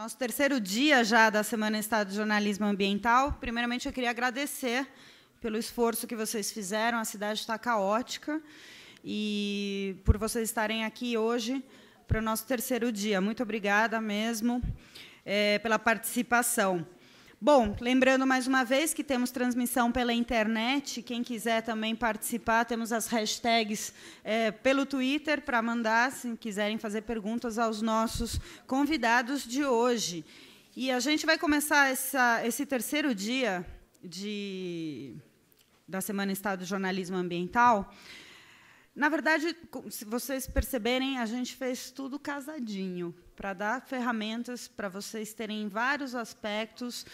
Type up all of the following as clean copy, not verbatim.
Nosso terceiro dia já da Semana Estado de Jornalismo Ambiental. Primeiramente, eu queria agradecer pelo esforço que vocês fizeram. A cidade está caótica e por vocês estarem aqui hoje para o nosso terceiro dia. Muito obrigada mesmo pela participação. Bom, lembrando mais uma vez que temos transmissão pela internet. Quem quiser também participar, temos as hashtags pelo Twitter para mandar, se quiserem fazer perguntas aos nossos convidados de hoje. E a gente vai começar esse terceiro dia da Semana Estado de Jornalismo Ambiental. Na verdade, se vocês perceberem, a gente fez tudo casadinho, para dar ferramentas para vocês terem vários aspectos,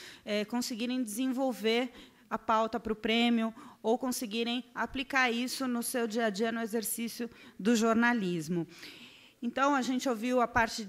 conseguirem desenvolver a pauta para o prêmio ou conseguirem aplicar isso no seu dia a dia, no exercício do jornalismo. Então, a gente ouviu a parte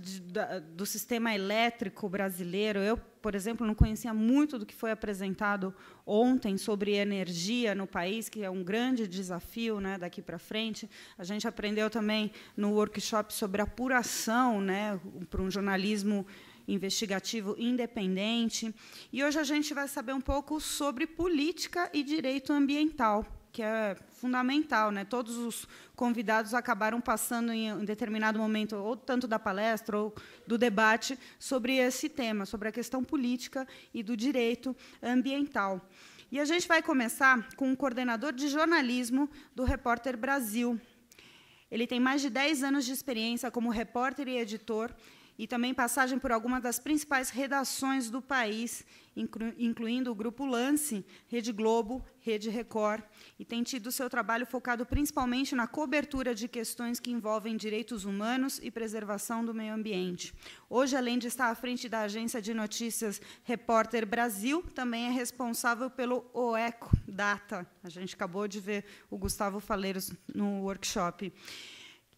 do sistema elétrico brasileiro. Eu, por exemplo, não conhecia muito do que foi apresentado ontem sobre energia no país, que é um grande desafio, né, daqui para frente. A gente aprendeu também no workshop sobre apuração, né, para um jornalismo investigativo independente. E hoje a gente vai saber um pouco sobre política e direito ambiental, que é fundamental, né? Todos os convidados acabaram passando em determinado momento, ou tanto da palestra ou do debate, sobre esse tema, sobre a questão política e do direito ambiental. E a gente vai começar com o coordenador de jornalismo do Repórter Brasil. Ele tem mais de 10 anos de experiência como repórter e editor, e também passagem por algumas das principais redações do país, incluindo o Grupo Lance, Rede Globo, Rede Record, e tem tido seu trabalho focado principalmente na cobertura de questões que envolvem direitos humanos e preservação do meio ambiente. Hoje, além de estar à frente da agência de notícias Repórter Brasil, também é responsável pelo OECO Data. A gente acabou de ver o Gustavo Faleiros no workshop.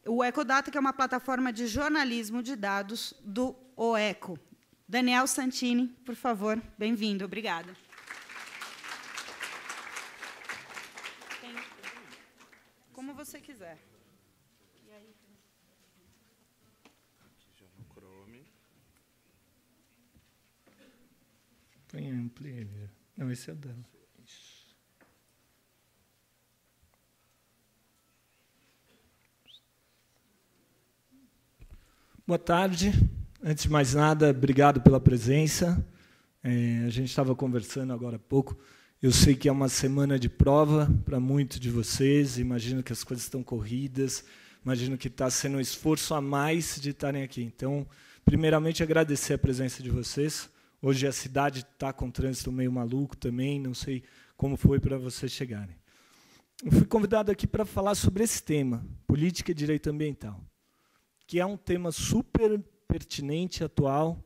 O Ecodata, que é uma plataforma de jornalismo de dados do OECO. Daniel Santini, por favor, bem-vindo. Obrigada. Como você quiser. E aí? Aqui já no Chrome. Põe um player. Não, esse é o dela. Boa tarde. Antes de mais nada, obrigado pela presença. A gente estava conversando agora há pouco. Eu sei que é uma semana de prova para muitos de vocês. Imagino que as coisas estão corridas. Imagino que está sendo um esforço a mais de estarem aqui. Então, primeiramente, agradecer a presença de vocês. Hoje a cidade está com trânsito meio maluco também. Não sei como foi para vocês chegarem. Eu fui convidado aqui para falar sobre esse tema, política e direito ambiental, que é um tema super pertinente, atual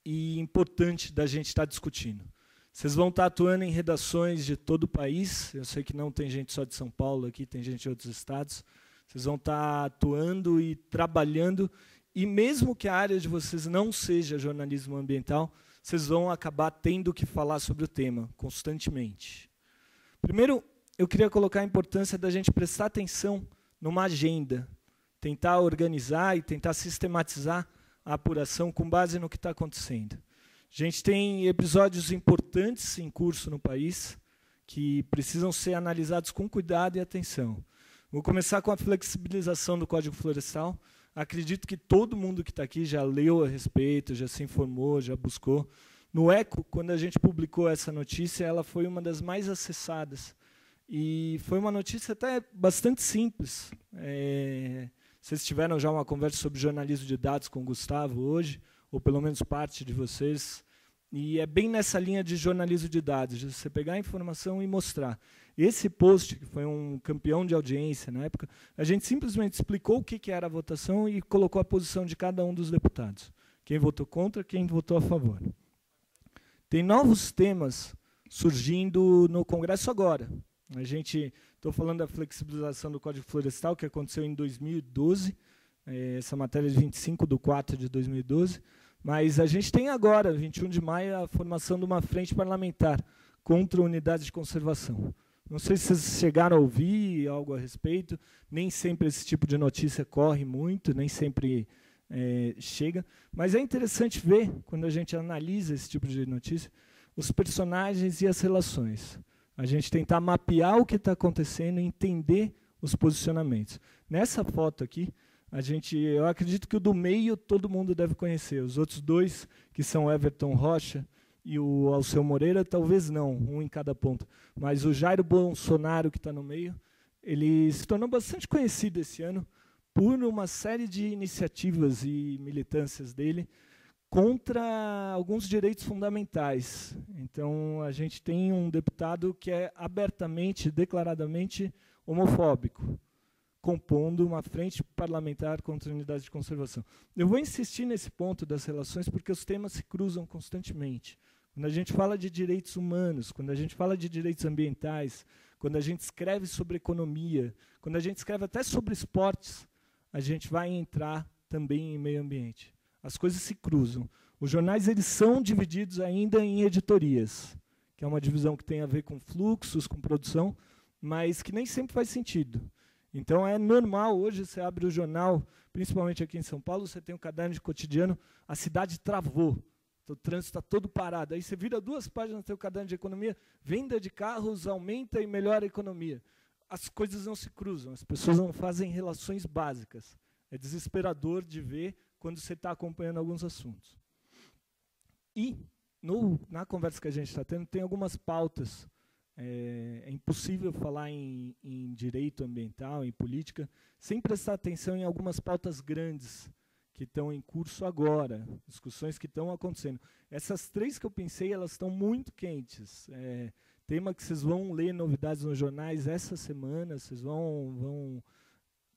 e importante da gente estar discutindo. Vocês vão estar atuando em redações de todo o país. Eu sei que não tem gente só de São Paulo aqui, tem gente de outros estados. Vocês vão estar atuando e trabalhando, e mesmo que a área de vocês não seja jornalismo ambiental, vocês vão acabar tendo que falar sobre o tema constantemente. Primeiro, eu queria colocar a importância da gente prestar atenção numa agenda, tentar organizar e tentar sistematizar a apuração com base no que está acontecendo. A gente tem episódios importantes em curso no país que precisam ser analisados com cuidado e atenção. Vou começar com a flexibilização do Código Florestal. Acredito que todo mundo que está aqui já leu a respeito, já se informou, já buscou. No ECO, quando a gente publicou essa notícia, ela foi uma das mais acessadas. E foi uma notícia até bastante simples. Vocês tiveram já uma conversa sobre jornalismo de dados com o Gustavo hoje, ou pelo menos parte de vocês, e é bem nessa linha de jornalismo de dados, de você pegar a informação e mostrar. Esse post, que foi um campeão de audiência na época, a gente simplesmente explicou o que era a votação e colocou a posição de cada um dos deputados. Quem votou contra, quem votou a favor. Tem novos temas surgindo no Congresso agora. Estou falando da flexibilização do Código Florestal, que aconteceu em 2012, essa matéria é de 25/4/2012, mas a gente tem agora, 21 de maio, a formação de uma frente parlamentar contra unidades de conservação. Não sei se vocês chegaram a ouvir algo a respeito, nem sempre esse tipo de notícia corre muito, nem sempre chega. Mas é interessante ver, quando a gente analisa esse tipo de notícia, os personagens e as relações. A gente tentar mapear o que está acontecendo e entender os posicionamentos. Nessa foto aqui, eu acredito que o do meio todo mundo deve conhecer. Os outros dois, que são o Everton Rocha e o Alceu Moreira, talvez não, um em cada ponta. Mas o Jair Bolsonaro, que está no meio, ele se tornou bastante conhecido esse ano por uma série de iniciativas e militâncias dele contra alguns direitos fundamentais. Então, a gente tem um deputado que é abertamente, declaradamente homofóbico, compondo uma frente parlamentar contra a unidade de conservação. Eu vou insistir nesse ponto das relações porque os temas se cruzam constantemente. Quando a gente fala de direitos humanos, quando a gente fala de direitos ambientais, quando a gente escreve sobre economia, quando a gente escreve até sobre esportes, a gente vai entrar também em meio ambiente. As coisas se cruzam. Os jornais eles são divididos ainda em editorias, que é uma divisão que tem a ver com fluxos, com produção, mas que nem sempre faz sentido. Então, é normal, hoje você abre o jornal, principalmente aqui em São Paulo, você tem um caderno de cotidiano, a cidade travou, o trânsito está todo parado. Aí você vira 2 páginas do seu caderno de economia, venda de carros aumenta e melhora a economia. As coisas não se cruzam, as pessoas não fazem relações básicas. É desesperador de ver quando você está acompanhando alguns assuntos. E, na conversa que a gente está tendo, tem algumas pautas. É impossível falar em direito ambiental, em política, sem prestar atenção em algumas pautas grandes que estão em curso agora, discussões que estão acontecendo. Essas 3 que eu pensei, elas estão muito quentes. Tema que vocês vão ler novidades nos jornais essa semana, vocês vão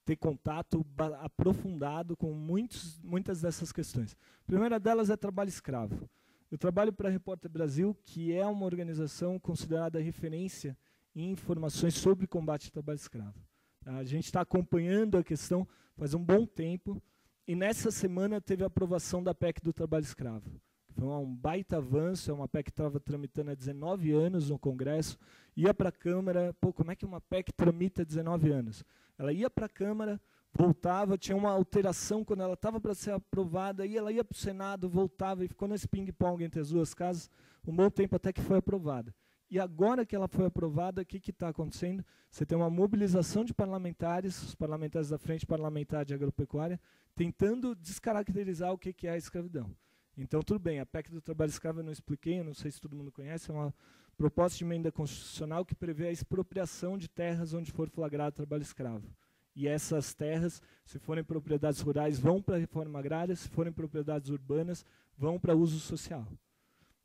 ter contato aprofundado com muitas dessas questões. A primeira delas é trabalho escravo. Eu trabalho para a Repórter Brasil, que é uma organização considerada referência em informações sobre combate ao trabalho escravo. A gente está acompanhando a questão faz um bom tempo, e nessa semana teve a aprovação da PEC do trabalho escravo. Foi um baita avanço, é uma PEC que estava tramitando há 19 anos no Congresso, ia para a Câmara, como é que uma PEC tramita há 19 anos? Ela ia para a Câmara, voltava, tinha uma alteração quando ela estava para ser aprovada, e ela ia para o Senado, voltava, e ficou nesse ping-pong entre as 2 casas, um bom tempo até que foi aprovada. E agora que ela foi aprovada, o que está acontecendo? Você tem uma mobilização de parlamentares, os parlamentares da Frente Parlamentar de Agropecuária, tentando descaracterizar o que é a escravidão. Então, tudo bem, a PEC do trabalho escravo eu não expliquei, eu não sei se todo mundo conhece, é uma proposta de emenda constitucional que prevê a expropriação de terras onde for flagrado trabalho escravo. E essas terras, se forem propriedades rurais, vão para a reforma agrária, se forem propriedades urbanas, vão para uso social.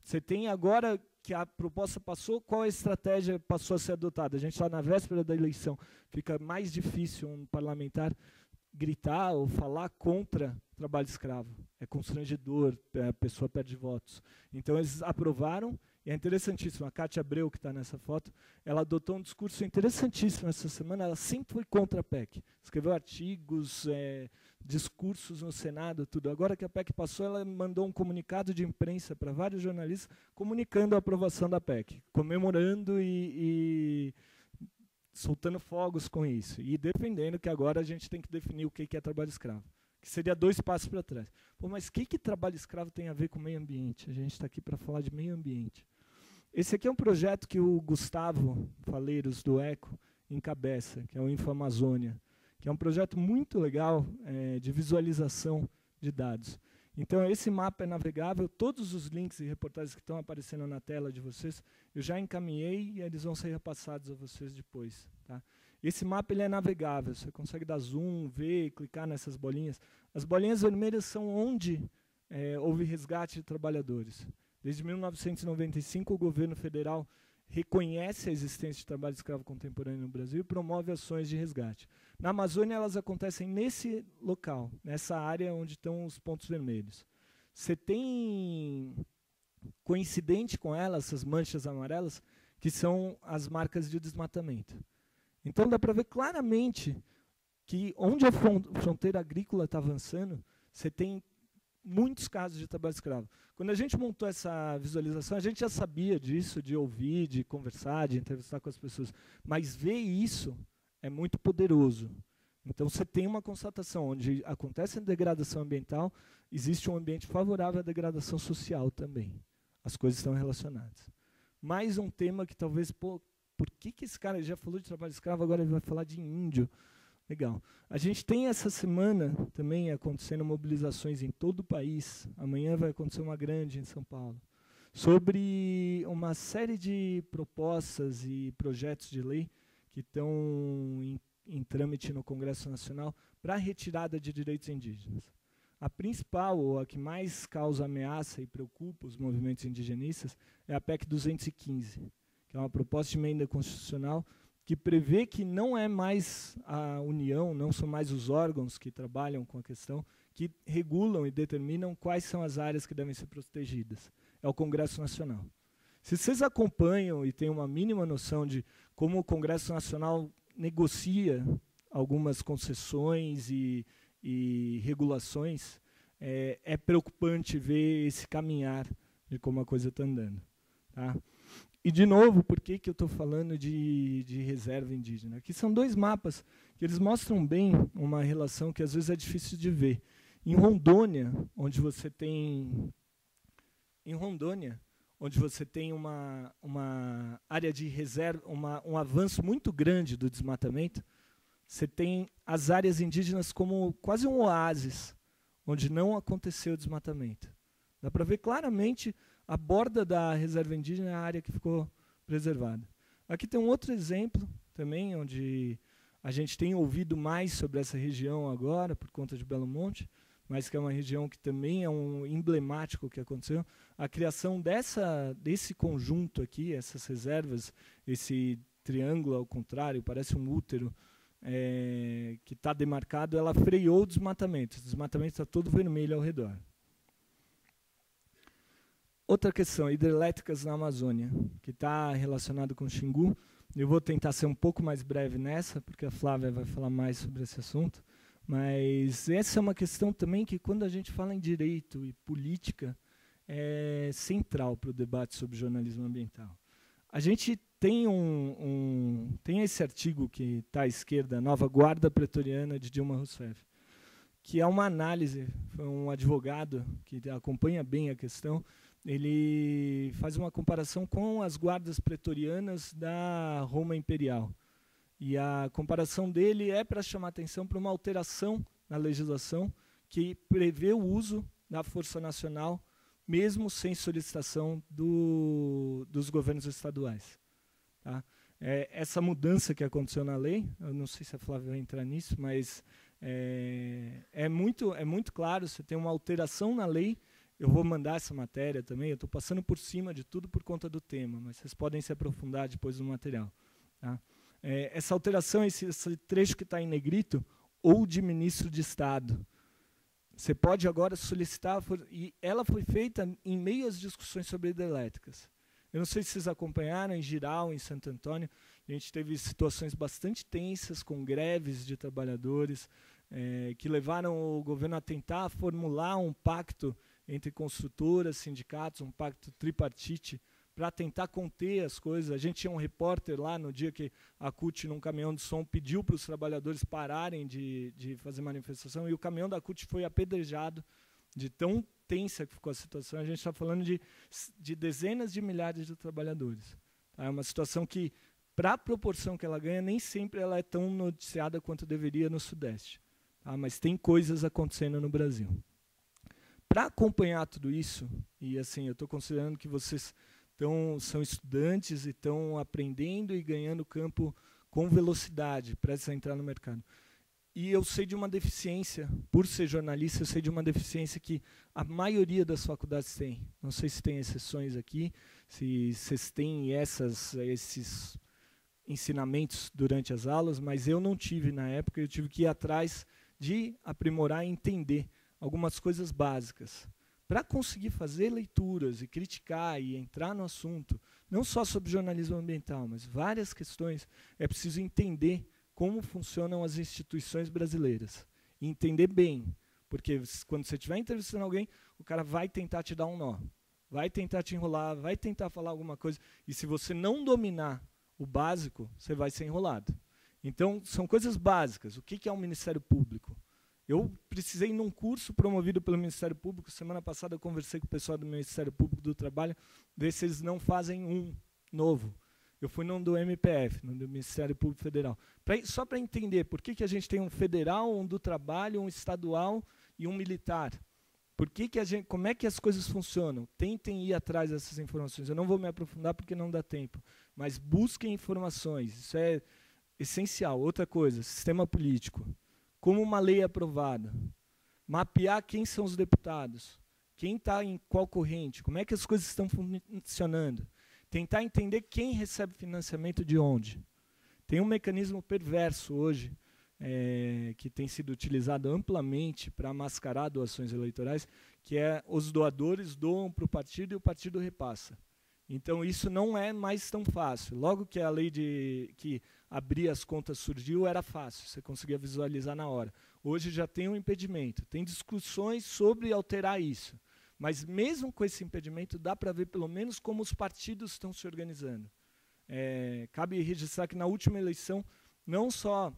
Você tem agora que a proposta passou, qual a estratégia passou a ser adotada? A gente está na véspera da eleição, fica mais difícil um parlamentar gritar ou falar contra o trabalho escravo. É constrangedor, a pessoa perde votos. Então, eles aprovaram, e é interessantíssimo, a Cátia Abreu, que está nessa foto, ela adotou um discurso interessantíssimo essa semana, ela sempre foi contra a PEC. Escreveu artigos, discursos no Senado, tudo. Agora que a PEC passou, ela mandou um comunicado de imprensa para vários jornalistas, comunicando a aprovação da PEC, comemorando e soltando fogos com isso, e defendendo que agora a gente tem que definir o que é trabalho escravo, que seria 2 passos para trás. Pô, mas o que trabalho escravo tem a ver com meio ambiente? A gente está aqui para falar de meio ambiente. Esse aqui é um projeto que o Gustavo Faleiros, do ECO, encabeça, que é o InfoAmazônia, que é um projeto muito legal de visualização de dados. Então, esse mapa é navegável, todos os links e reportagens que estão aparecendo na tela de vocês, eu já encaminhei e eles vão ser repassados a vocês depois. Tá? Esse mapa ele é navegável, você consegue dar zoom, ver, clicar nessas bolinhas. As bolinhas vermelhas são onde houve resgate de trabalhadores. Desde 1995, o governo federal reconhece a existência de trabalho escravo contemporâneo no Brasil e promove ações de resgate. Na Amazônia, elas acontecem nesse local, nessa área onde estão os pontos vermelhos. Você tem, coincidente com elas, essas manchas amarelas, que são as marcas de desmatamento. Então, dá para ver claramente que onde a fronteira agrícola está avançando, você tem muitos casos de trabalho escravo. Quando a gente montou essa visualização, a gente já sabia disso, de ouvir, de conversar, de entrevistar com as pessoas. Mas ver isso é muito poderoso. Então, você tem uma constatação onde acontece a degradação ambiental, existe um ambiente favorável à degradação social também. As coisas estão relacionadas. Mais um tema que talvez, pô, por que esse cara já falou de trabalho escravo, agora ele vai falar de índio? Legal. A gente tem essa semana também acontecendo mobilizações em todo o país. Amanhã vai acontecer uma grande em São Paulo, sobre uma série de propostas e projetos de lei que estão em trâmite no Congresso Nacional para a retirada de direitos indígenas. A principal, ou a que mais causa ameaça e preocupa os movimentos indigenistas, é a PEC 215, que é uma proposta de emenda constitucional que prevê que não é mais a União, não são mais os órgãos que trabalham com a questão, que regulam e determinam quais são as áreas que devem ser protegidas. É o Congresso Nacional. Se vocês acompanham e têm uma mínima noção de como o Congresso Nacional negocia algumas concessões e regulações, é preocupante ver esse caminhar de como a coisa está andando. Tá? E, de novo, por que eu estou falando de reserva indígena? Aqui são dois mapas que eles mostram bem uma relação que às vezes é difícil de ver. Em Rondônia, onde você tem uma área de reserva, um avanço muito grande do desmatamento, você tem as áreas indígenas como quase um oásis, onde não aconteceu desmatamento. Dá para ver claramente a borda da reserva indígena é a área que ficou preservada. Aqui tem um outro exemplo também, onde a gente tem ouvido mais sobre essa região agora, por conta de Belo Monte, mas que é uma região que também é um emblemático que aconteceu. A criação desse conjunto aqui, essas reservas, esse triângulo ao contrário, parece um útero, que está demarcado, ela freou o desmatamento. O desmatamento está todo vermelho ao redor. Outra questão, hidrelétricas na Amazônia, que está relacionado com o Xingu. Eu vou tentar ser um pouco mais breve nessa, porque a Flávia vai falar mais sobre esse assunto. Mas essa é uma questão também que, quando a gente fala em direito e política, é central para o debate sobre jornalismo ambiental. A gente tem esse artigo que está à esquerda, Nova Guarda Pretoriana, de Dilma Rousseff, que é uma análise, foi um advogado que acompanha bem a questão, ele faz uma comparação com as guardas pretorianas da Roma Imperial. E a comparação dele é para chamar atenção para uma alteração na legislação que prevê o uso da Força Nacional, mesmo sem solicitação dos governos estaduais. Tá? Essa mudança que aconteceu na lei, eu não sei se a Flávia vai entrar nisso, mas é muito claro, você tem uma alteração na lei. Eu vou mandar essa matéria também, eu estou passando por cima de tudo por conta do tema, mas vocês podem se aprofundar depois no material. Tá? Essa alteração, esse trecho que está em negrito, ou de ministro de Estado. Você pode agora solicitar, e ela foi feita em meio às discussões sobre hidrelétricas. Eu não sei se vocês acompanharam, em Giral, em Santo Antônio, a gente teve situações bastante tensas, com greves de trabalhadores, que levaram o governo a tentar formular um pacto entre construtoras, sindicatos, um pacto tripartite, para tentar conter as coisas. A gente tinha um repórter lá no dia que a CUT, num caminhão de som, pediu para os trabalhadores pararem de fazer manifestação, e o caminhão da CUT foi apedrejado, de tão tensa que ficou a situação. A gente está falando de dezenas de milhares de trabalhadores. É uma situação que, para a proporção que ela ganha, nem sempre ela é tão noticiada quanto deveria no Sudeste. Tá? Mas tem coisas acontecendo no Brasil. Para acompanhar tudo isso, e assim, eu estou considerando que vocês são estudantes e estão aprendendo e ganhando campo com velocidade para entrar no mercado. E eu sei de uma deficiência, por ser jornalista, eu sei de uma deficiência que a maioria das faculdades tem. Não sei se tem exceções aqui, se vocês têm esses ensinamentos durante as aulas, mas eu não tive na época, eu tive que ir atrás de aprimorar e entender algumas coisas básicas. Para conseguir fazer leituras e criticar e entrar no assunto, não só sobre jornalismo ambiental, mas várias questões, é preciso entender como funcionam as instituições brasileiras. E entender bem, porque quando você estiver entrevistando alguém, o cara vai tentar te dar um nó, vai tentar te enrolar, vai tentar falar alguma coisa, e se você não dominar o básico, você vai ser enrolado. Então, são coisas básicas. O que é um Ministério Público? Eu precisei, num curso promovido pelo Ministério Público, semana passada eu conversei com o pessoal do Ministério Público do Trabalho, ver se eles não fazem um novo. Eu fui num do MPF, no do Ministério Público Federal. Só para entender por que a gente tem um federal, um do trabalho, um estadual e um militar. Como é que as coisas funcionam? Tentem ir atrás dessas informações. Eu não vou me aprofundar porque não dá tempo, mas busquem informações. Isso é essencial. Outra coisa, sistema político. Como uma lei é aprovada. Mapear quem são os deputados. Quem está em qual corrente. Como é que as coisas estão funcionando. Tentar entender quem recebe financiamento de onde. Tem um mecanismo perverso hoje, que tem sido utilizado amplamente para mascarar doações eleitorais, que é os doadores doam para o partido e o partido repassa. Então, isso não é mais tão fácil. Logo que a lei que abrir as contas surgiu, era fácil, você conseguia visualizar na hora. Hoje já tem um impedimento, tem discussões sobre alterar isso. Mas mesmo com esse impedimento, dá para ver pelo menos como os partidos estão se organizando. Cabe registrar que na última eleição, não só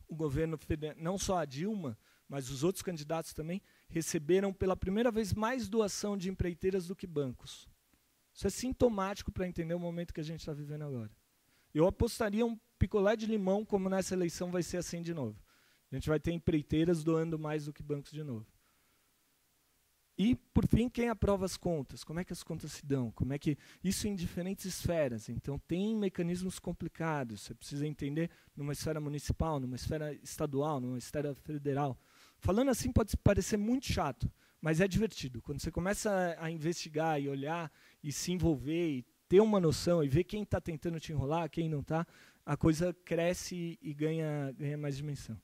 o governo federal, não só a Dilma, mas os outros candidatos também, receberam pela primeira vez mais doação de empreiteiras do que bancos. Isso é sintomático para entender o momento que a gente está vivendo agora. Eu apostaria um picolé de limão, como nessa eleição vai ser assim de novo. A gente vai ter empreiteiras doando mais do que bancos de novo. E, por fim, quem aprova as contas? Como é que as contas se dão? Como é que isso em diferentes esferas? Então, tem mecanismos complicados. Você precisa entender numa esfera municipal, numa esfera estadual, numa esfera federal. Falando assim pode parecer muito chato, mas é divertido. Quando você começa a investigar e olhar e se envolver e ter uma noção e ver quem está tentando te enrolar, quem não está, a coisa cresce e ganha mais dimensão.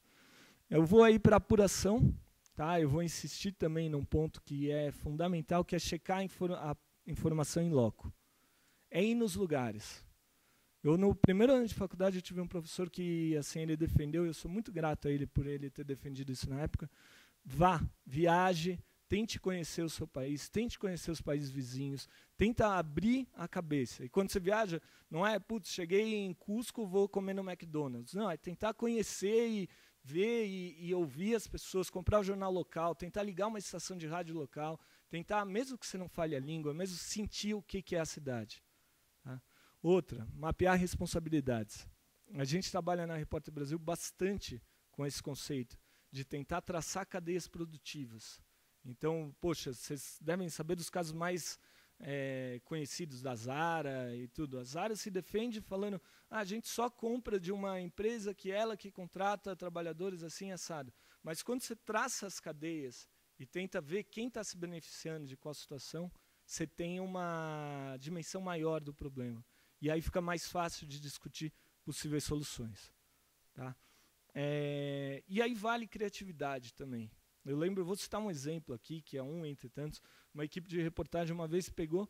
Eu vou aí para a apuração. Tá, eu vou insistir também num ponto que é fundamental, que é checar a informação em loco. É ir nos lugares. No primeiro ano de faculdade, eu tive um professor que assim, ele defendeu, eu sou muito grato a ele por ele ter defendido isso na época. Vá, viaje, tente conhecer o seu país, tente conhecer os países vizinhos, tenta abrir a cabeça. E quando você viaja, não é, putz, cheguei em Cusco, vou comer no McDonald's. Não, é tentar conhecer e ver e ouvir as pessoas, comprar o jornal local, tentar ligar uma estação de rádio local, tentar, mesmo que você não fale a língua, mesmo sentir o que é a cidade. Tá? Outra, mapear responsabilidades. A gente trabalha na Repórter Brasil bastante com esse conceito de tentar traçar cadeias produtivas. Então, poxa, vocês devem saber dos casos mais conhecidos da Zara e tudo. A Zara se defende falando, a gente só compra de uma empresa que ela que contrata trabalhadores assim assado. Mas quando você traça as cadeias e tenta ver quem está se beneficiando de qual situação, você tem uma dimensão maior do problema. E aí fica mais fácil de discutir possíveis soluções. Tá? E aí vale criatividade também. Eu lembro, vou citar um exemplo aqui, que é um entre tantos. Uma equipe de reportagem uma vez pegou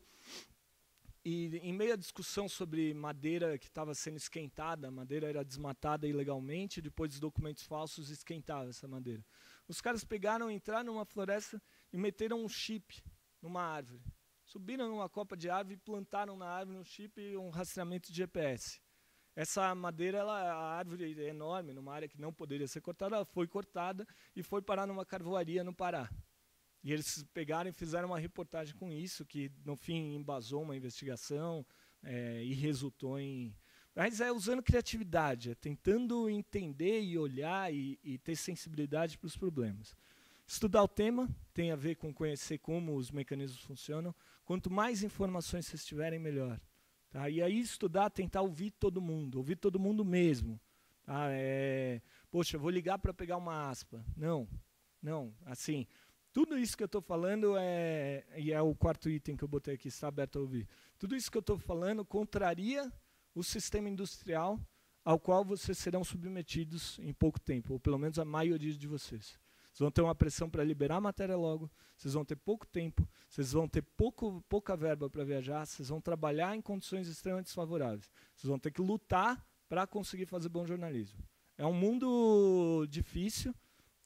e, em meio à discussão sobre madeira que estava sendo esquentada, a madeira era desmatada ilegalmente, depois dos documentos falsos esquentava essa madeira. Os caras pegaram, entraram numa floresta e meteram um chip numa árvore. Subiram numa copa de árvore e plantaram na árvore um chip e um rastreamento de GPS. Essa madeira, a árvore é enorme, numa área que não poderia ser cortada, ela foi cortada e foi parar numa carvoaria no Pará. E eles pegaram e fizeram uma reportagem com isso, que no fim embasou uma investigação e resultou em... Mas é usando criatividade, é tentando entender e olhar e ter sensibilidade para os problemas. Estudar o tema tem a ver com conhecer como os mecanismos funcionam. Quanto mais informações vocês tiverem, melhor. Tá? E aí estudar, tentar ouvir todo mundo mesmo. Tá? Poxa, eu vou ligar para pegar uma aspa. Não, assim, tudo isso que eu estou falando e é o quarto item que eu botei aqui, está aberto a ouvir. Tudo isso que eu estou falando contraria o sistema industrial ao qual vocês serão submetidos em pouco tempo, ou pelo menos a maioria de vocês. Vocês vão ter uma pressão para liberar a matéria logo, vocês vão ter pouco tempo, vocês vão ter pouca verba para viajar, vocês vão trabalhar em condições extremamente desfavoráveis. Vocês vão ter que lutar para conseguir fazer bom jornalismo. É um mundo difícil,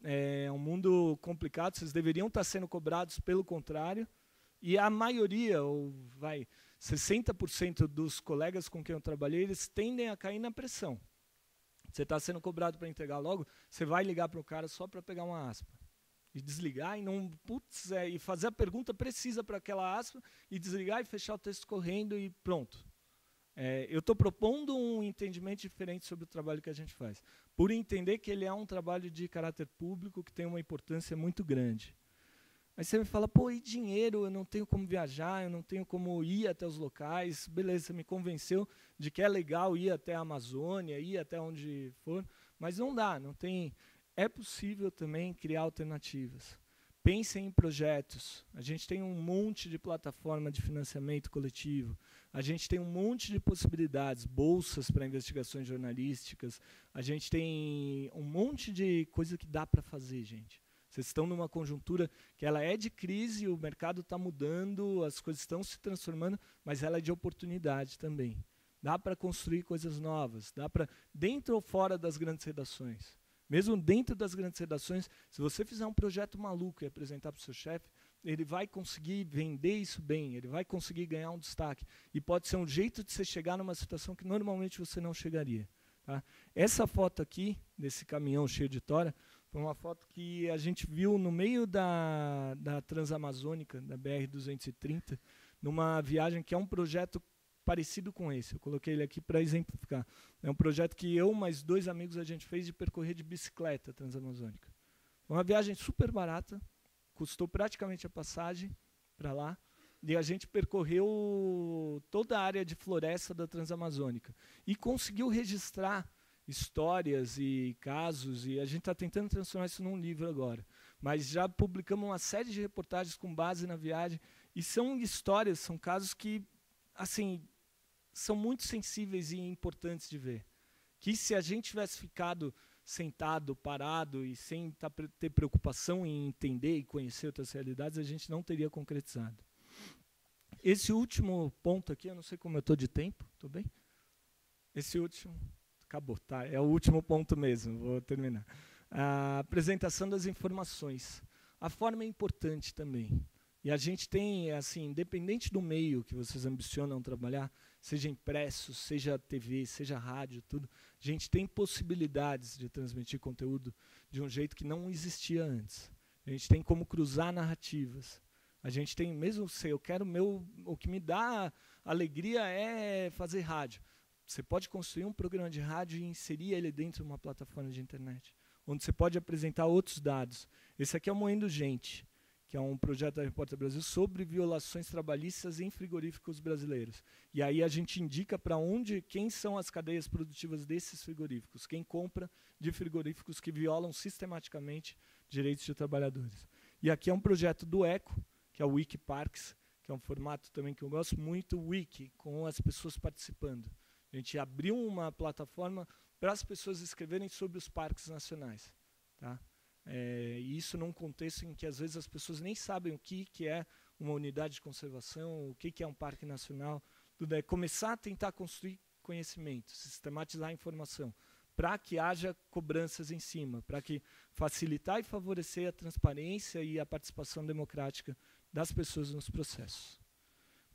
é um mundo complicado, vocês deveriam estar sendo cobrados pelo contrário, e a maioria, 60% dos colegas com quem eu trabalhei, eles tendem a cair na pressão. Você está sendo cobrado para entregar logo, você vai ligar para o cara só para pegar uma aspa. E desligar e não e fazer a pergunta precisa para aquela aspa e desligar e fechar o texto correndo e pronto. Eu estou propondo um entendimento diferente sobre o trabalho que a gente faz, por entender que ele é um trabalho de caráter público que tem uma importância muito grande. Aí você me fala, pô, e dinheiro? Eu não tenho como viajar, eu não tenho como ir até os locais. Beleza, você me convenceu de que é legal ir até a Amazônia, ir até onde for, mas não dá, não tem. É possível também criar alternativas. Pensem em projetos. A gente tem um monte de plataforma de financiamento coletivo. A gente tem um monte de possibilidades, bolsas para investigações jornalísticas. A gente tem um monte de coisa que dá para fazer, gente. Vocês estão numa conjuntura que ela é de crise, o mercado está mudando, as coisas estão se transformando, mas ela é de oportunidade também. Dá para construir coisas novas, dá para, dentro ou fora das grandes redações. Mesmo dentro das grandes redações, se você fizer um projeto maluco e apresentar para o seu chefe, ele vai conseguir vender isso bem, ele vai conseguir ganhar um destaque. E pode ser um jeito de você chegar numa situação que normalmente você não chegaria. Tá? Essa foto aqui, desse caminhão cheio de tora, foi uma foto que a gente viu no meio da Transamazônica, da BR-230, numa viagem que é um projeto parecido com esse. Eu coloquei ele aqui para exemplificar. É um projeto que eu mais 2 amigos a gente fez de percorrer de bicicleta a Transamazônica. Uma viagem super barata, custou praticamente a passagem para lá, e a gente percorreu toda a área de floresta da Transamazônica e conseguiu registrar histórias e casos, e a gente está tentando transformar isso num livro agora. Mas já publicamos uma série de reportagens com base na viagem, e são histórias, são casos que, assim, são muito sensíveis e importantes de ver. Que se a gente tivesse ficado sentado, parado e sem ter preocupação em entender e conhecer outras realidades, a gente não teria concretizado. Esse último ponto aqui, eu não sei como eu estou de tempo, estou bem? Esse último, acabou, tá? É o último ponto mesmo, vou terminar. A apresentação das informações. A forma é importante também. E a gente tem, assim, independente do meio que vocês ambicionam trabalhar, seja impresso, seja TV, seja rádio, tudo, a gente tem possibilidades de transmitir conteúdo de um jeito que não existia antes. A gente tem como cruzar narrativas. A gente tem, mesmo se eu quero o que me dá alegria é fazer rádio. Você pode construir um programa de rádio e inserir ele dentro de uma plataforma de internet, onde você pode apresentar outros dados. Esse aqui é o Moendo Gente, que é um projeto da Repórter Brasil sobre violações trabalhistas em frigoríficos brasileiros. E aí a gente indica para quem são as cadeias produtivas desses frigoríficos, quem compra de frigoríficos que violam sistematicamente direitos de trabalhadores. E aqui é um projeto do ECO, que é o Wikiparks, que é um formato também que eu gosto muito, Wiki, com as pessoas participando. A gente abriu uma plataforma para as pessoas escreverem sobre os parques nacionais. Tá? E isso num contexto em que, às vezes, as pessoas nem sabem o que é uma unidade de conservação, o que é um parque nacional. Tudo é começar a tentar construir conhecimento, sistematizar a informação, para que haja cobranças em cima, para que facilitar e favorecer a transparência e a participação democrática das pessoas nos processos.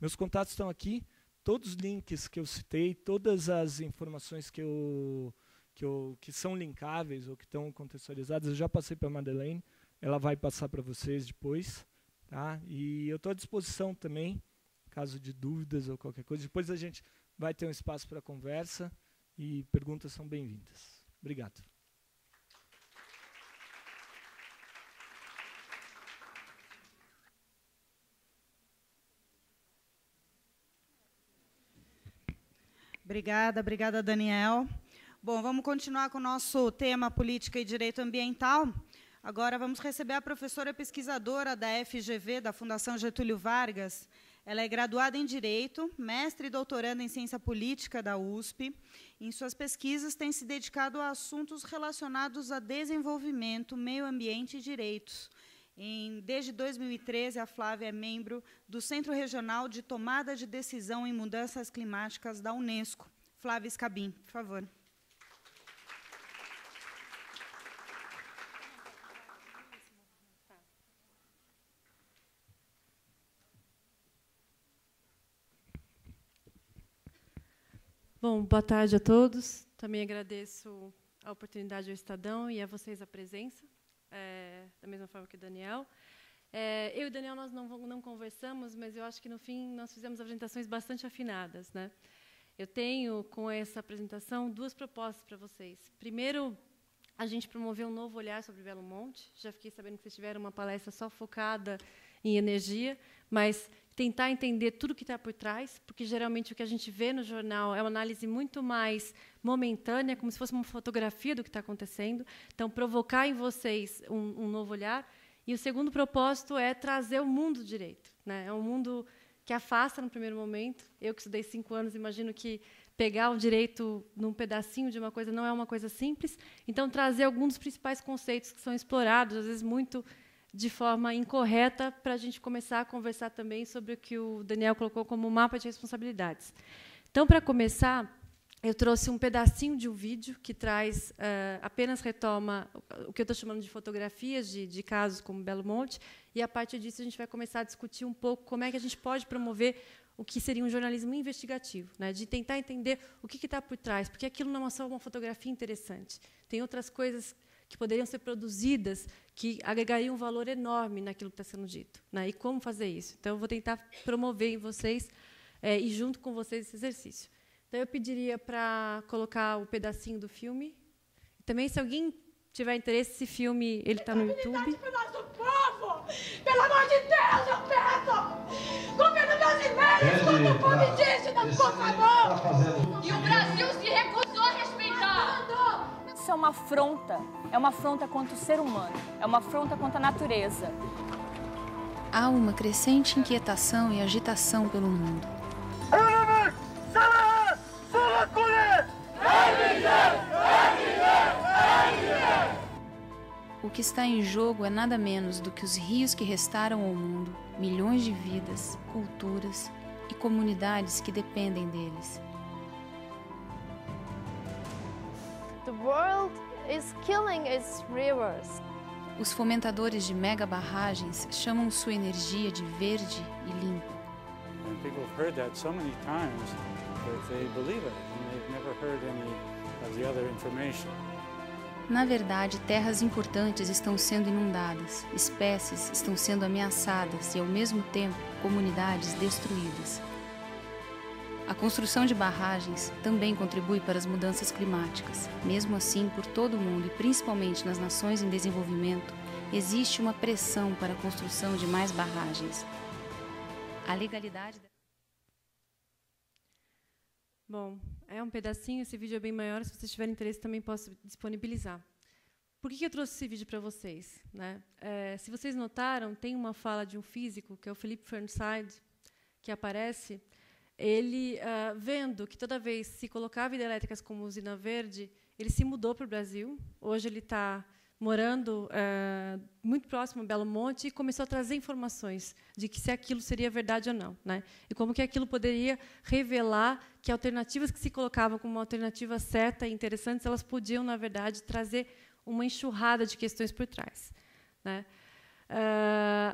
Meus contatos estão aqui, todos os links que eu citei, todas as informações que são linkáveis ou que estão contextualizadas, eu já passei para a Madeleine, ela vai passar para vocês depois. Tá? E eu estou à disposição também, caso de dúvidas ou qualquer coisa. Depois a gente vai ter um espaço para conversa e perguntas são bem-vindas. Obrigado. Obrigada, Daniel. Bom, vamos continuar com o nosso tema Política e Direito Ambiental. Agora vamos receber a professora pesquisadora da FGV, da Fundação Getúlio Vargas. Ela é graduada em Direito, mestre e doutoranda em Ciência Política da USP. Em suas pesquisas tem se dedicado a assuntos relacionados a desenvolvimento, meio ambiente e direitos. Desde 2013, a Flávia é membro do Centro Regional de Tomada de Decisão em Mudanças Climáticas da Unesco. Flávia Scabin, por favor. Bom, boa tarde a todos. Também agradeço a oportunidade ao Estadão e a vocês a presença, da mesma forma que o Daniel. Eu e o Daniel nós não conversamos, mas eu acho que, no fim, nós fizemos apresentações bastante afinadas, né? Eu tenho, com essa apresentação, 2 propostas para vocês. Primeiro, a gente promoveu um novo olhar sobre Belo Monte. Já fiquei sabendo que vocês tiveram uma palestra só focada em energia, mas tentar entender tudo o que está por trás, porque, geralmente, o que a gente vê no jornal é uma análise muito mais momentânea, como se fosse uma fotografia do que está acontecendo. Então, provocar em vocês um novo olhar. E o segundo propósito é trazer o mundo do direito, né? É um mundo que afasta no primeiro momento. Eu, que estudei 5 anos, imagino que pegar o direito num pedacinho de uma coisa não é uma coisa simples. Então, trazer alguns dos principais conceitos que são explorados, às vezes muito de forma incorreta, para a gente começar a conversar também sobre o que o Daniel colocou como mapa de responsabilidades. Então, para começar, eu trouxe um pedacinho de um vídeo que traz, apenas retoma o que eu estou chamando de fotografias de casos como Belo Monte, e, a partir disso, a gente vai começar a discutir um pouco como é que a gente pode promover o que seria um jornalismo investigativo, né, de tentar entender o que está por trás, porque aquilo não é só uma fotografia interessante. Tem outras coisas que poderiam ser produzidas que agregariam um valor enorme naquilo que está sendo dito, né, e como fazer isso. Então, eu vou tentar promover em vocês e junto com vocês esse exercício. Então, eu pediria para colocar o pedacinho do filme. Também, se alguém tiver interesse, esse filme está no YouTube. Para o nosso povo! Pelo amor de Deus, eu peço! Governo brasileiro, escuta o povo indígena, por favor! E o Brasil se recusou a respeitar! Isso é uma afronta contra o ser humano, é uma afronta contra a natureza. Há uma crescente inquietação e agitação pelo mundo. O que está em jogo é nada menos do que os rios que restaram ao mundo, milhões de vidas, culturas e comunidades que dependem deles. The world is killing its rivers. Os fomentadores de mega barragens chamam sua energia de verde e limpa. And people have heard that so many times that they believe it, and they've never heard any of the other information. Na verdade, terras importantes estão sendo inundadas, espécies estão sendo ameaçadas e, ao mesmo tempo, comunidades destruídas. A construção de barragens também contribui para as mudanças climáticas. Mesmo assim, por todo o mundo, e principalmente nas nações em desenvolvimento, existe uma pressão para a construção de mais barragens. A legalidade... Bom, é um pedacinho, esse vídeo é bem maior, se vocês tiverem interesse também posso disponibilizar. Por que eu trouxe esse vídeo para vocês, né? Se vocês notaram, tem uma fala de um físico, que é o Philip Fernside, que aparece, ele, vendo que toda vez se colocava hidrelétricas como usina verde, ele se mudou para o Brasil, hoje ele está morando muito próximo a Belo Monte, e começou a trazer informações de que se aquilo seria verdade ou não, né? E como que aquilo poderia revelar que alternativas que se colocavam como uma alternativa certa e interessantes, elas podiam, na verdade, trazer uma enxurrada de questões por trás, né?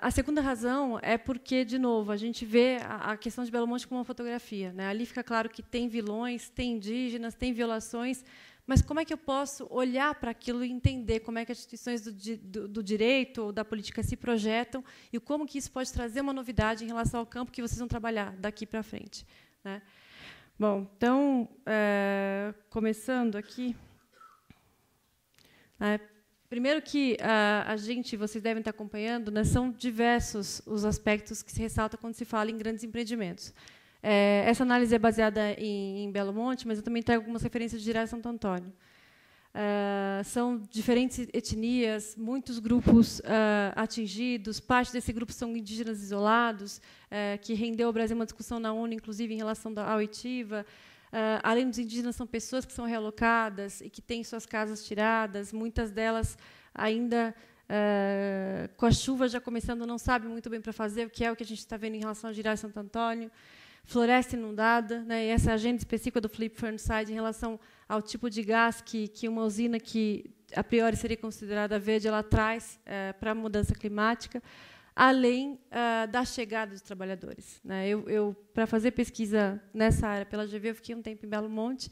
A segunda razão é porque, de novo, a gente vê a questão de Belo Monte como uma fotografia, né? Ali fica claro que tem vilões, tem indígenas, tem violações, mas como é que eu posso olhar para aquilo e entender como é que as instituições do direito ou da política se projetam e como que isso pode trazer uma novidade em relação ao campo que vocês vão trabalhar daqui para frente, né? Bom, então, começando aqui, primeiro que vocês devem estar acompanhando, né, são diversos os aspectos que se ressaltam quando se fala em grandes empreendimentos. Essa análise é baseada em Belo Monte, mas eu também trago algumas referências de Girard Santo Antônio. São diferentes etnias, muitos grupos atingidos, parte desse grupo são indígenas isolados, que rendeu ao Brasil uma discussão na ONU, inclusive em relação à oitiva. Além dos indígenas, são pessoas que são realocadas e que têm suas casas tiradas, muitas delas ainda, com a chuva já começando, não sabem muito bem para fazer, o que é o que a gente está vendo em relação a Girard Santo Antônio. Floresta inundada, né, e essa agenda específica do Philip Fernside em relação ao tipo de gás que uma usina que, a priori, seria considerada verde, ela traz para a mudança climática, além da chegada dos trabalhadores, né? Eu para fazer pesquisa nessa área pela GV, eu fiquei um tempo em Belo Monte,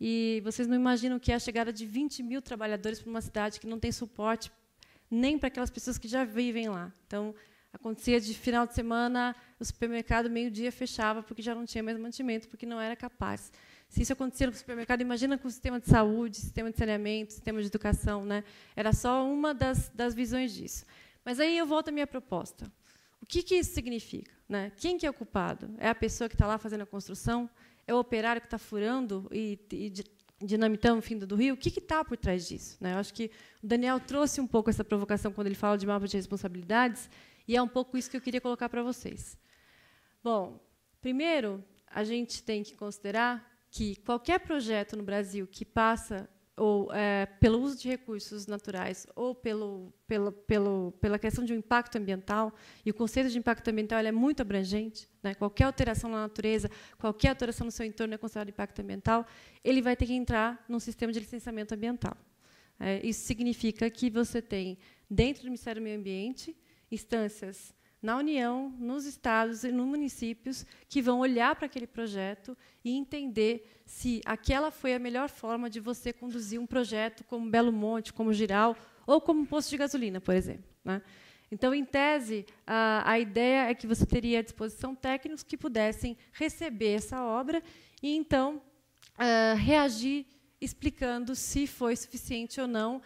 E vocês não imaginam o que é a chegada de 20 mil trabalhadores para uma cidade que não tem suporte nem para aquelas pessoas que já vivem lá. Então, acontecia de final de semana, o supermercado meio-dia fechava porque já não tinha mais mantimento, porque não era capaz. Se isso acontecia no supermercado, imagina com o sistema de saúde, sistema de saneamento, sistema de educação, né? Era só uma das visões disso. Mas aí eu volto à minha proposta. O que isso significa, né? Quem que é o culpado? É a pessoa que está lá fazendo a construção? É o operário que está furando e dinamitando o fim do rio? O que está por trás disso, né? Eu acho que o Daniel trouxe um pouco essa provocação quando ele fala de mapa de responsabilidades, e é um pouco isso que eu queria colocar para vocês. Bom, primeiro, a gente tem que considerar que qualquer projeto no Brasil que passa pelo uso de recursos naturais ou pela questão de um impacto ambiental, e o conceito de impacto ambiental é muito abrangente, né? Qualquer alteração na natureza, qualquer alteração no seu entorno é considerado impacto ambiental, ele vai ter que entrar num sistema de licenciamento ambiental. Isso significa que você tem, dentro do Ministério do Meio Ambiente, instâncias na União, nos estados e nos municípios que vão olhar para aquele projeto e entender se aquela foi a melhor forma de você conduzir um projeto como Belo Monte, como Jirau, ou como um posto de gasolina, por exemplo, né? Então, em tese, a ideia é que você teria à disposição técnicos que pudessem receber essa obra e, então, reagir explicando se foi suficiente ou não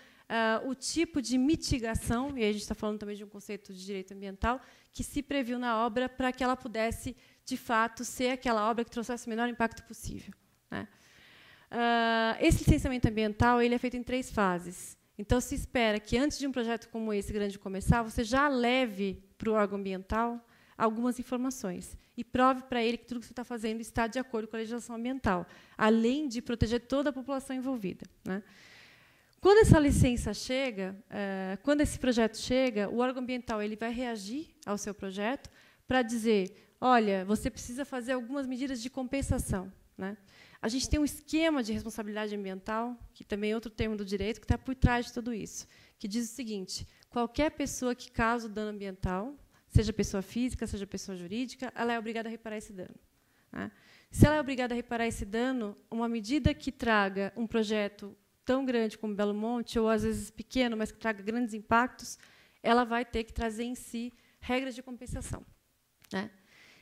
o tipo de mitigação, e aí a gente está falando também de um conceito de direito ambiental, que se previu na obra para que ela pudesse, de fato, ser aquela obra que trouxesse o menor impacto possível, né? Esse licenciamento ambiental ele é feito em 3 fases. Então, se espera que, antes de um projeto como esse grande começar, você já leve para o órgão ambiental algumas informações e prove para ele que tudo que você está fazendo está de acordo com a legislação ambiental, além de proteger toda a população envolvida, né? Quando essa licença chega, quando esse projeto chega, o órgão ambiental ele vai reagir ao seu projeto para dizer, olha, você precisa fazer algumas medidas de compensação, né? A gente tem um esquema de responsabilidade ambiental, que também é outro termo do direito, que está por trás de tudo isso, que diz o seguinte: qualquer pessoa que cause dano ambiental, seja pessoa física, seja pessoa jurídica, ela é obrigada a reparar esse dano, né? Se ela é obrigada a reparar esse dano, uma medida que traga um projeto tão grande como Belo Monte, ou às vezes pequeno, mas que traga grandes impactos, ela vai ter que trazer em si regras de compensação, né?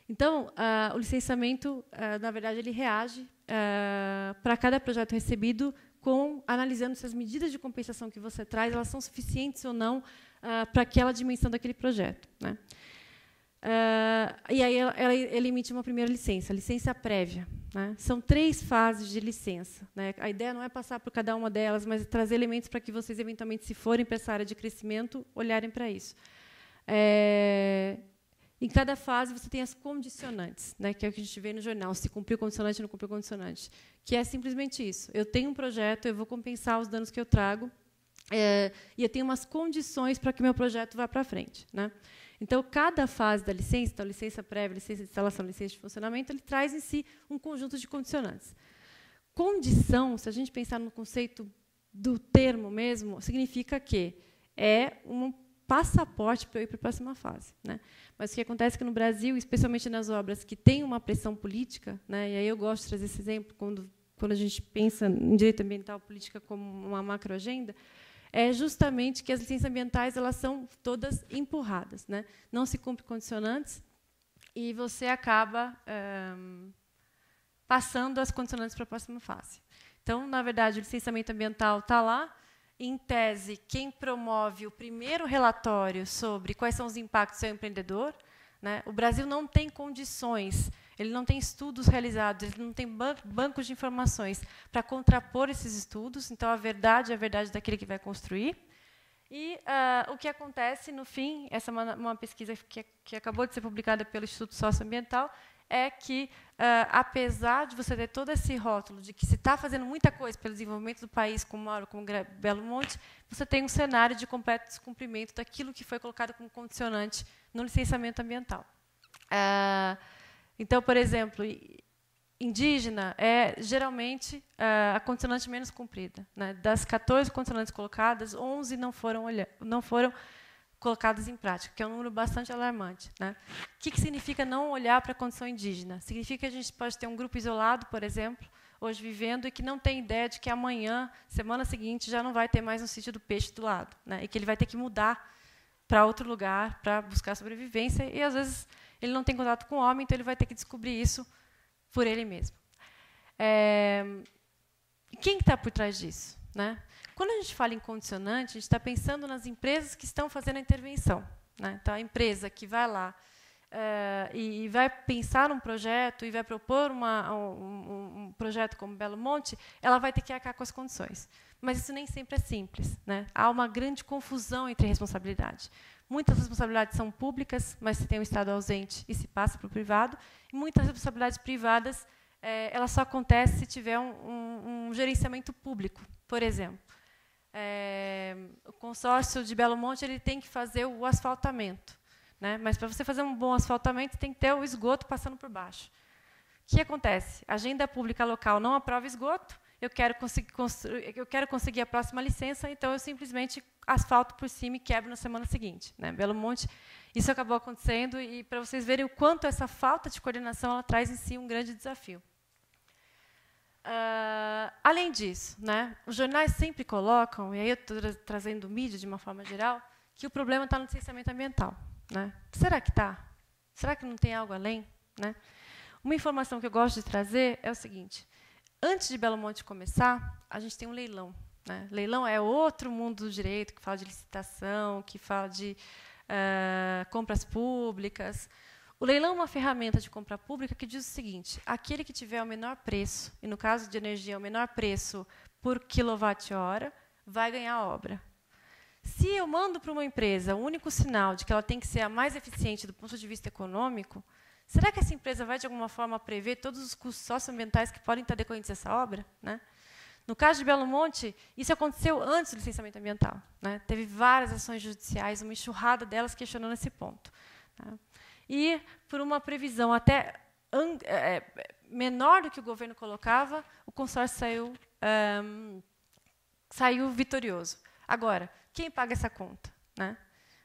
Então, o licenciamento, na verdade, ele reage para cada projeto recebido, analisando se as medidas de compensação que você traz elas são suficientes ou não para aquela dimensão daquele projeto, né? E aí ele emite uma primeira licença, licença prévia, né? São 3 fases de licença, né? A ideia não é passar por cada uma delas, mas trazer elementos para que vocês, eventualmente, se forem para essa área de crescimento, olharem para isso. Em cada fase, você tem as condicionantes, né, que é o que a gente vê no jornal, se cumpriu condicionante ou não cumpriu condicionante, que é simplesmente isso. Eu tenho um projeto, eu vou compensar os danos que eu trago, e eu tenho umas condições para que meu projeto vá para frente, né? Então, cada fase da licença, então, licença prévia, licença de instalação, licença de funcionamento, ele traz em si um conjunto de condicionantes. Condição, se a gente pensar no conceito do termo mesmo, significa que é um passaporte para eu ir para a próxima fase, né? Mas o que acontece é que no Brasil, especialmente nas obras que têm uma pressão política, né, e aí eu gosto de trazer esse exemplo quando a gente pensa em direito ambiental política como uma macroagenda, é justamente que as licenças ambientais elas são todas empurradas, né? Não se cumpre condicionantes e você acaba passando as condicionantes para a próxima fase. Então, na verdade, o licenciamento ambiental está lá. Em tese, quem promove o primeiro relatório sobre quais são os impactos é o empreendedor, né? O Brasil não tem condições, ele não tem estudos realizados, ele não tem bancos de informações para contrapor esses estudos. Então, a verdade é a verdade daquele que vai construir. E o que acontece, no fim, essa é uma pesquisa que acabou de ser publicada pelo Instituto Socioambiental, é que, apesar de você ter todo esse rótulo de que se está fazendo muita coisa pelo desenvolvimento do país, como Belo Monte, você tem um cenário de completo descumprimento daquilo que foi colocado como condicionante no licenciamento ambiental. Então, por exemplo, indígena é, geralmente, a condicionante menos cumprida, né? Das 14 condicionantes colocadas, 11 não foram colocadas em prática, que é um número bastante alarmante, né? O que significa não olhar para a condição indígena? Significa que a gente pode ter um grupo isolado, por exemplo, hoje vivendo e que não tem ideia de que amanhã, semana seguinte, já não vai ter mais um sítio do peixe do lado, né? E que ele vai ter que mudar para outro lugar para buscar sobrevivência e, às vezes, ele não tem contato com o homem, então ele vai ter que descobrir isso por ele mesmo. Quem está por trás disso, né? Quando a gente fala em condicionante, a gente está pensando nas empresas que estão fazendo a intervenção, né? Então, a empresa que vai lá e vai pensar num projeto e vai propor um projeto como Belo Monte, ela vai ter que arcar com as condições. Mas isso nem sempre é simples, né? Há uma grande confusão entre responsabilidade. Muitas responsabilidades são públicas, mas se tem um Estado ausente e se passa para o privado. E muitas responsabilidades privadas, ela só acontece se tiver um gerenciamento público. Por exemplo, o consórcio de Belo Monte ele tem que fazer o asfaltamento, né? Mas para você fazer um bom asfaltamento, tem que ter o esgoto passando por baixo. O que acontece? A agenda pública local não aprova esgoto, eu quero conseguir a próxima licença, então eu simplesmente asfalto por cima e quebro na semana seguinte, né? Belo Monte, isso acabou acontecendo, e para vocês verem o quanto essa falta de coordenação ela traz em si um grande desafio. Além disso, né, os jornais sempre colocam, e aí eu estou trazendo mídia de uma forma geral, que o problema está no licenciamento ambiental, né? Será que está? Será que não tem algo além, né? Uma informação que eu gosto de trazer é o seguinte: antes de Belo Monte começar, a gente tem um leilão, né? Leilão é outro mundo do direito, que fala de licitação, que fala de compras públicas. O leilão é uma ferramenta de compra pública que diz o seguinte: aquele que tiver o menor preço, e no caso de energia, o menor preço por quilowatt-hora, vai ganhar a obra. Se eu mando para uma empresa o único sinal de que ela tem que ser a mais eficiente do ponto de vista econômico, será que essa empresa vai, de alguma forma, prever todos os custos socioambientais que podem estar decorrentes dessa obra, né? No caso de Belo Monte, isso aconteceu antes do licenciamento ambiental, né? Teve várias ações judiciais, uma enxurrada delas questionando esse ponto, tá? E, por uma previsão até menor do que o governo colocava, o consórcio saiu vitorioso. Agora, quem paga essa conta, né?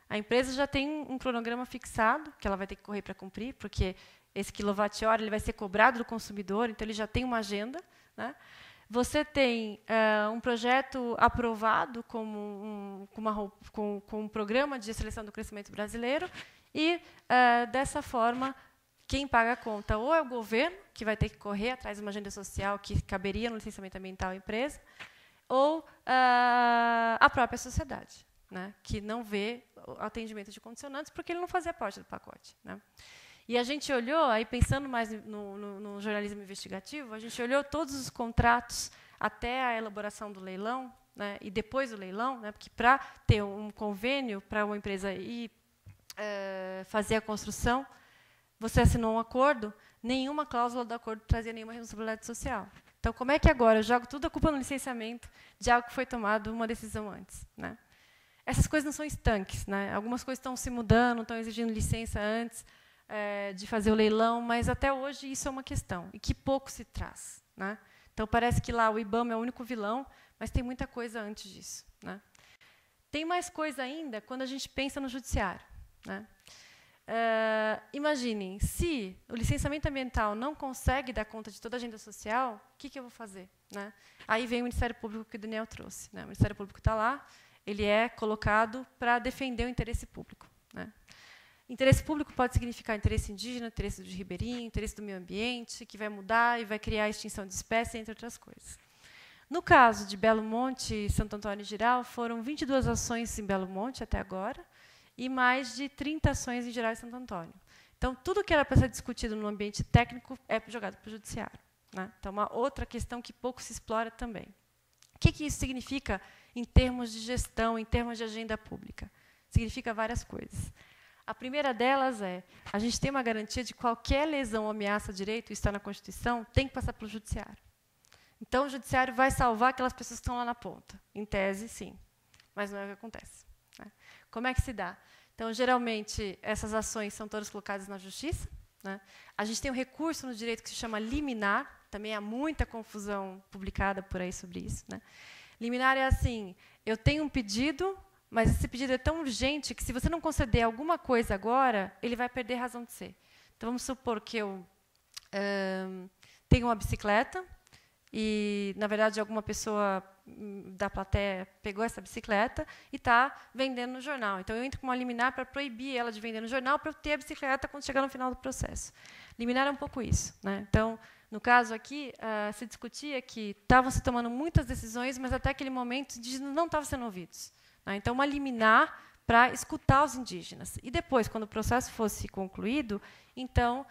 A empresa já tem um cronograma fixado, que ela vai ter que correr para cumprir, porque esse quilowatt-hora ele vai ser cobrado do consumidor, então ele já tem uma agenda, né? Você tem um projeto aprovado com um programa de seleção do crescimento brasileiro, e, dessa forma, quem paga a conta ou é o governo, que vai ter que correr atrás de uma agenda social que caberia no licenciamento ambiental à empresa, ou a própria sociedade, né, que não vê o atendimento de condicionantes porque ele não fazia parte do pacote, né. E a gente olhou, aí pensando mais no jornalismo investigativo, a gente olhou todos os contratos até a elaboração do leilão, né, e depois do leilão, né, porque para ter um convênio para uma empresa ir fazer a construção, você assinou um acordo, nenhuma cláusula do acordo trazia nenhuma responsabilidade social. Então, como é que agora eu jogo tudo a culpa no licenciamento de algo que foi tomado uma decisão antes, né? Essas coisas não são estanques, né? Algumas coisas estão se mudando, estão exigindo licença antes de fazer o leilão, mas até hoje isso é uma questão, e que pouco se traz, né? Então, parece que lá o IBAMA é o único vilão, mas tem muita coisa antes disso, né? Tem mais coisa ainda quando a gente pensa no judiciário, né? Imaginem, se o licenciamento ambiental não consegue dar conta de toda a agenda social, o que eu vou fazer, né? Aí vem o Ministério Público que o Daniel trouxe, né? O Ministério Público está lá, ele é colocado para defender o interesse público, né? Interesse público pode significar interesse indígena, interesse de ribeirinho, interesse do meio ambiente, que vai mudar e vai criar a extinção de espécie, entre outras coisas. No caso de Belo Monte e Santo Antônio em geral, foram 22 ações em Belo Monte até agora, e mais de 30 ações em geral em Santo Antônio. Então, tudo que era para ser discutido no ambiente técnico é jogado para o judiciário, né? Então, uma outra questão que pouco se explora também. O que isso significa em termos de gestão, em termos de agenda pública? Significa várias coisas. A primeira delas é, a gente tem uma garantia de qualquer lesão ou ameaça a direito, isso está na Constituição, tem que passar pelo judiciário. Então, o judiciário vai salvar aquelas pessoas que estão lá na ponta. Em tese, sim, mas não é o que acontece, né? Como é que se dá? Então, geralmente, essas ações são todas colocadas na justiça, né? A gente tem um recurso no direito que se chama liminar, também há muita confusão publicada por aí sobre isso, né? Liminar é assim, eu tenho um pedido, mas esse pedido é tão urgente que, se você não conceder alguma coisa agora, ele vai perder razão de ser. Então, vamos supor que eu tenho uma bicicleta e, na verdade, alguma pessoa da plateia pegou essa bicicleta e está vendendo no jornal. Então, eu entro com uma liminar para proibir ela de vender no jornal para eu ter a bicicleta quando chegar no final do processo. Liminar é um pouco isso, né? Então, no caso aqui, se discutia que estavam se tomando muitas decisões, mas até aquele momento os indígenas não estavam sendo ouvidos, né? Então, uma liminar para escutar os indígenas. E depois, quando o processo fosse concluído, então,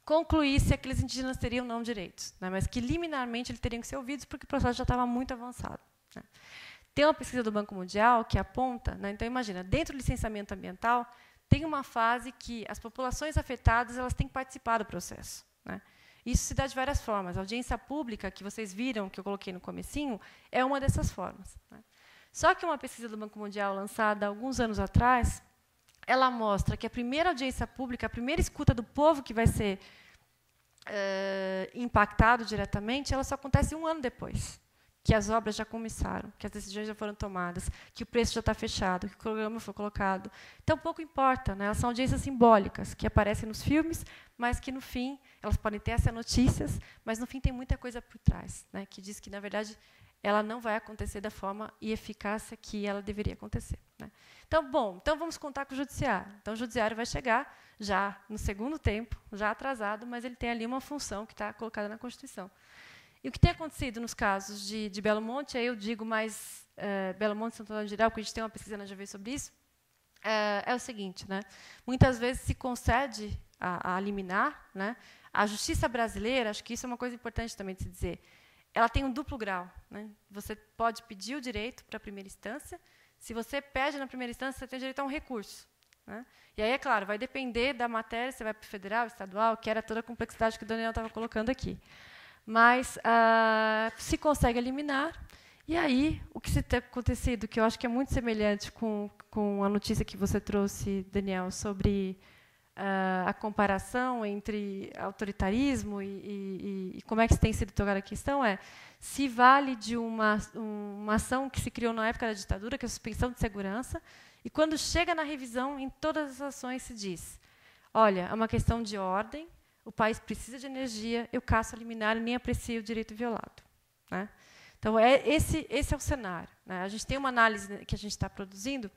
concluir se aqueles indígenas teriam não direitos, né? Mas que liminarmente eles teriam que ser ouvidos porque o processo já estava muito avançado, né? Tem uma pesquisa do Banco Mundial que aponta, né? Então, imagina, dentro do licenciamento ambiental, tem uma fase que as populações afetadas elas têm que participar do processo, né? Isso se dá de várias formas. A audiência pública, que vocês viram, que eu coloquei no comecinho, é uma dessas formas, né? Só que uma pesquisa do Banco Mundial, lançada há alguns anos atrás, ela mostra que a primeira audiência pública, a primeira escuta do povo que vai ser impactado diretamente, ela só acontece 1 ano depois, que as obras já começaram, que as decisões já foram tomadas, que o preço já está fechado, que o programa foi colocado. Então, pouco importa, né? Elas são audiências simbólicas, que aparecem nos filmes, mas que, no fim, elas podem ter essas notícias, mas, no fim, tem muita coisa por trás, né? Que diz que, na verdade, ela não vai acontecer da forma e eficácia que ela deveria acontecer, né? Então, bom, então vamos contar com o judiciário. Então, o judiciário vai chegar já no segundo tempo, já atrasado, mas ele tem ali uma função que está colocada na Constituição. E o que tem acontecido nos casos de Belo Monte, aí eu digo mais Belo Monte e Santo Antônio de Geral, porque a gente tem uma pesquisa na GV sobre isso, é o seguinte, né? Muitas vezes se concede a liminar, né? A justiça brasileira, acho que isso é uma coisa importante também de se dizer, ela tem um duplo grau, né? Você pode pedir o direito para a primeira instância. Se você pede na primeira instância, você tem direito a um recurso, né? E aí, é claro, vai depender da matéria, você vai para o federal, estadual, que era toda a complexidade que o Daniel estava colocando aqui. Mas se consegue eliminar. E aí, o que se tem acontecido, que eu acho que é muito semelhante com a notícia que você trouxe, Daniel, sobre a comparação entre autoritarismo e como é que tem sido tocada a questão, se vale de uma ação que se criou na época da ditadura, que é a suspensão de segurança, e quando chega na revisão, em todas as ações se diz, olha, é uma questão de ordem, o país precisa de energia, eu caço a liminar e nem aprecio o direito violado, né? Então, esse é o cenário, né? A gente tem uma análise que a gente está produzindo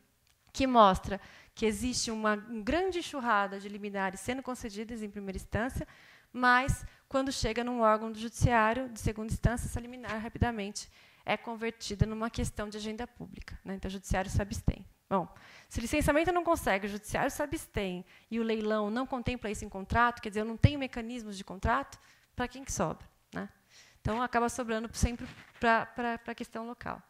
que mostra que existe uma grande enxurrada de liminares sendo concedidas em primeira instância, mas, quando chega num órgão do judiciário, de segunda instância, essa liminar rapidamente é convertida numa questão de agenda pública, né? Então, o judiciário se abstém. Bom, se o licenciamento não consegue, o judiciário se abstém e o leilão não contempla isso em contrato, quer dizer, eu não tenho mecanismos de contrato, para quem que sobra, né? Então, acaba sobrando sempre para a questão local.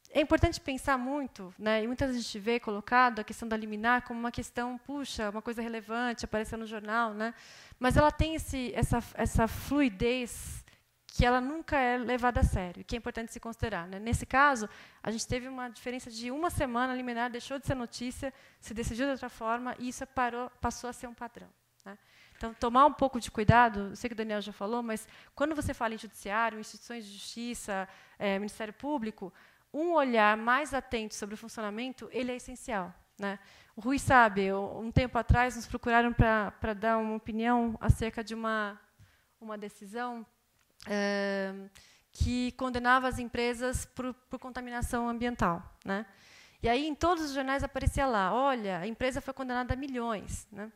É importante pensar muito, né, e muitas vezes a gente vê colocado a questão da liminar como uma questão, puxa, uma coisa relevante, apareceu no jornal, né, mas ela tem essa fluidez que ela nunca é levada a sério, que é importante se considerar, né. Nesse caso, a gente teve uma diferença de 1 semana, a liminar deixou de ser notícia, se decidiu de outra forma, e isso passou a ser um padrão, né. Então, tomar um pouco de cuidado, eu sei que o Daniel já falou, mas quando você fala em judiciário, instituições de justiça, Ministério Público, um olhar mais atento sobre o funcionamento, ele é essencial, né? O Rui sabe, um tempo atrás nos procuraram para dar uma opinião acerca de uma decisão que condenava as empresas por contaminação ambiental, né? E aí, em todos os jornais aparecia lá, olha, a empresa foi condenada a milhões, né?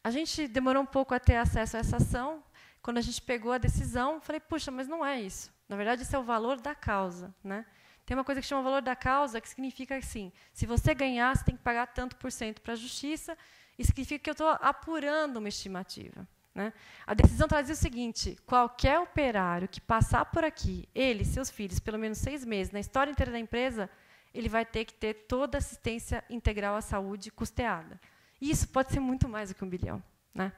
A gente demorou um pouco a ter acesso a essa ação. Quando a gente pegou a decisão, falei, puxa, mas não é isso. Na verdade, esse é o valor da causa, né? Tem uma coisa que chama valor da causa, que significa assim, se você ganhar, você tem que pagar tanto por cento para a justiça, e significa que eu estou apurando uma estimativa, né? A decisão trazia o seguinte, qualquer operário que passar por aqui, ele e seus filhos, pelo menos 6 meses, na história inteira da empresa, ele vai ter que ter toda a assistência integral à saúde custeada. E isso pode ser muito mais do que 1 bilhão, né?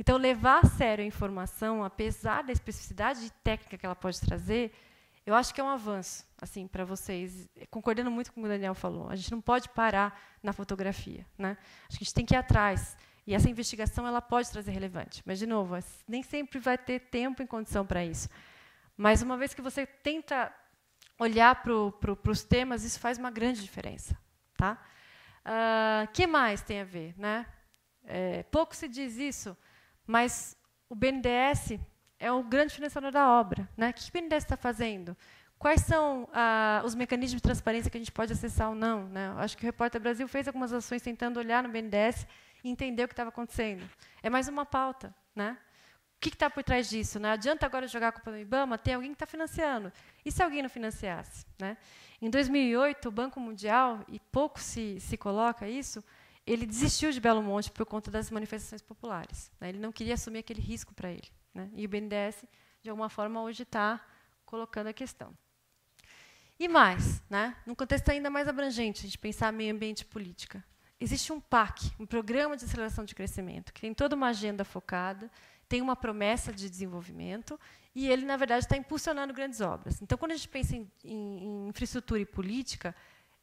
Então, levar a sério a informação, apesar da especificidade técnica que ela pode trazer, eu acho que é um avanço, assim, para vocês, concordando muito com o que o Daniel falou. A gente não pode parar na fotografia, né? Acho que a gente tem que ir atrás. E essa investigação ela pode trazer relevante. Mas, de novo, nem sempre vai ter tempo e condição para isso. Mas, uma vez que você tenta olhar para os temas, isso faz uma grande diferença, tá? Que mais tem a ver, né? Pouco se diz isso, mas o BNDES é o grande financiador da obra, né? O que o BNDES está fazendo? Quais são os mecanismos de transparência que a gente pode acessar ou não, né? Acho que o Repórter Brasil fez algumas ações tentando olhar no BNDES e entender o que estava acontecendo. É mais uma pauta, né? O que está por trás disso? Não adianta agora jogar a culpa no IBAMA, tem alguém que está financiando. E se alguém não financiasse? Né? Em 2008, o Banco Mundial, e pouco se coloca isso, ele desistiu de Belo Monte por conta das manifestações populares. Né? Ele não queria assumir aquele risco para ele. Né? E o BNDES, de alguma forma, hoje está colocando a questão. E mais, né? Num contexto ainda mais abrangente, a gente pensar meio ambiente e política. Existe um PAC, um Programa de Aceleração de Crescimento, que tem toda uma agenda focada, tem uma promessa de desenvolvimento, e ele, na verdade, está impulsionando grandes obras. Então, quando a gente pensa em infraestrutura e política,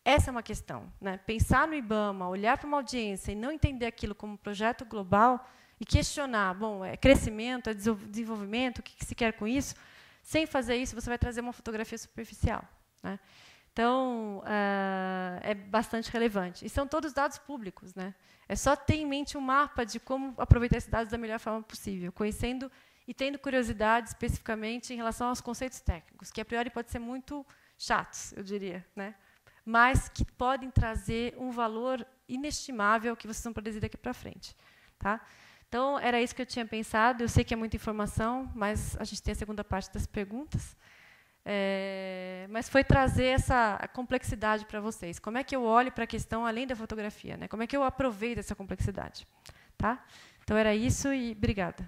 essa é uma questão. Né? Pensar no IBAMA, olhar para uma audiência e não entender aquilo como um projeto global e questionar, bom, é crescimento, é desenvolvimento, o que se quer com isso? Sem fazer isso, você vai trazer uma fotografia superficial. Né? Então, é bastante relevante. E são todos dados públicos. Né? É só ter em mente um mapa de como aproveitar esses dados da melhor forma possível, conhecendo e tendo curiosidade especificamente em relação aos conceitos técnicos, que a priori podem ser muito chatos, eu diria, né? Mas que podem trazer um valor inestimável que vocês vão produzir daqui para frente. Tá? Então, era isso que eu tinha pensado. Eu sei que é muita informação, mas a gente tem a segunda parte das perguntas. Mas foi trazer essa complexidade para vocês. Como é que eu olho para a questão além da fotografia? Né? Como é que eu aproveito essa complexidade? Tá? Então, era isso e obrigada.